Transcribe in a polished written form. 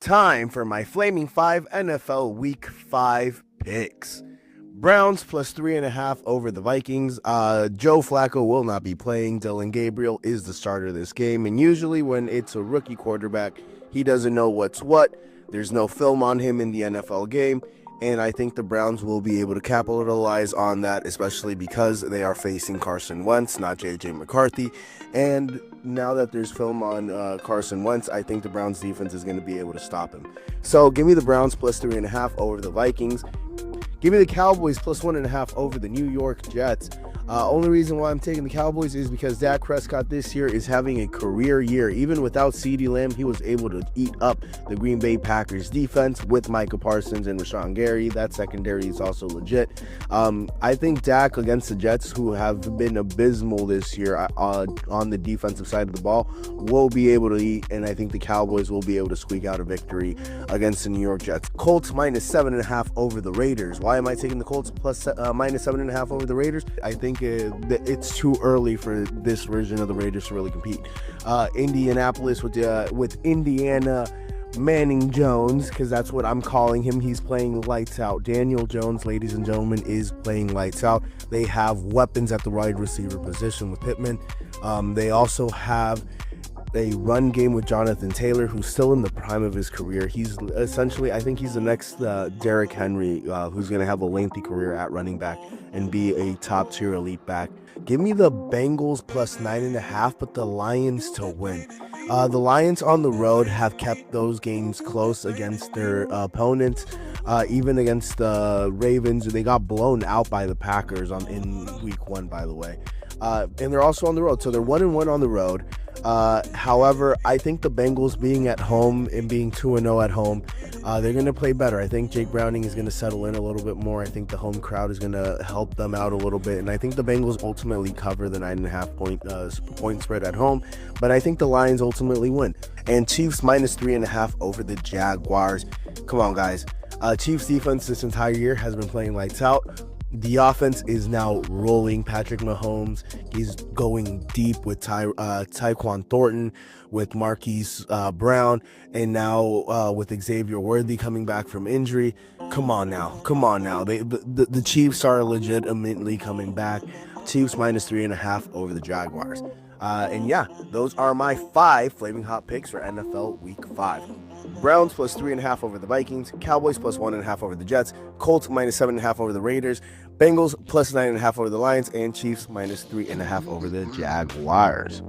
Time for my Flaming 5 NFL Week 5 picks. Browns plus 3.5 over the Vikings. Joe Flacco will not be playing. Dylan Gabriel is the starter of this game. And usually when it's a rookie quarterback, he doesn't know what's what. There's no film on him in the NFL game. And I think the Browns will be able to capitalize on that, especially because they are facing Carson Wentz, not J.J. McCarthy. And now that there's film on Carson Wentz, I think the Browns defense is going to be able to stop him. So give me the Browns plus 3.5 over the Vikings. Give me the Cowboys plus 1.5 over the New York Jets. Only reason why I'm taking the Cowboys is because Dak Prescott this year is having a career year. Even without CeeDee Lamb, he was able to eat up the Green Bay Packers defense with Micah Parsons and Rashawn Gary. That secondary is also legit. I think Dak against the Jets, who have been abysmal this year on the defensive side of the ball, will be able to eat, and I think the Cowboys will be able to squeak out a victory against the New York Jets. Colts minus 7.5 over the Raiders. Why am I taking the Colts plus minus 7.5 over the Raiders? I think it's too early for this version of the Raiders to really compete. Indianapolis with Indiana Manning Jones, because that's what I'm calling him. He's playing lights out. Daniel Jones, ladies and gentlemen, is playing lights out. They have weapons at the wide receiver position with Pittman. They also have a run game with Jonathan Taylor, who's still in the prime of his career. He's essentially, I think he's the next Derrick Henry, who's going to have a lengthy career at running back and be a top tier elite back. Give me the Bengals plus 9.5, but the Lions to win. The Lions on the road have kept those games close against their opponents. Even against the Ravens, they got blown out by the Packers in week 1, by the way. And they're also on the road, so they're 1-1 on the road. However, I think the Bengals being at home and being 2-0 at home, they're going to play better. I think Jake Browning is going to settle in a little bit more. I think the home crowd is going to help them out a little bit, and I think the Bengals ultimately cover the 9.5 point spread at home, but I think the Lions ultimately win. And Chiefs minus 3.5 over the Jaguars. Come on, guys. Chiefs defense this entire year has been playing lights out. The offense is now rolling. Patrick Mahomes, he's going deep with Tyquan Thornton, with Marquise Brown, and now with Xavier Worthy coming back from injury. Come on now. The Chiefs are legitimately coming back. Chiefs minus 3.5 over the Jaguars. And yeah, those are my 5 flaming hot picks for NFL Week 5. Browns plus 3.5 over the Vikings, Cowboys plus 1.5 over the Jets, Colts minus 7.5 over the Raiders, Bengals plus 9.5 over the Lions, and Chiefs minus 3.5 over the Jaguars.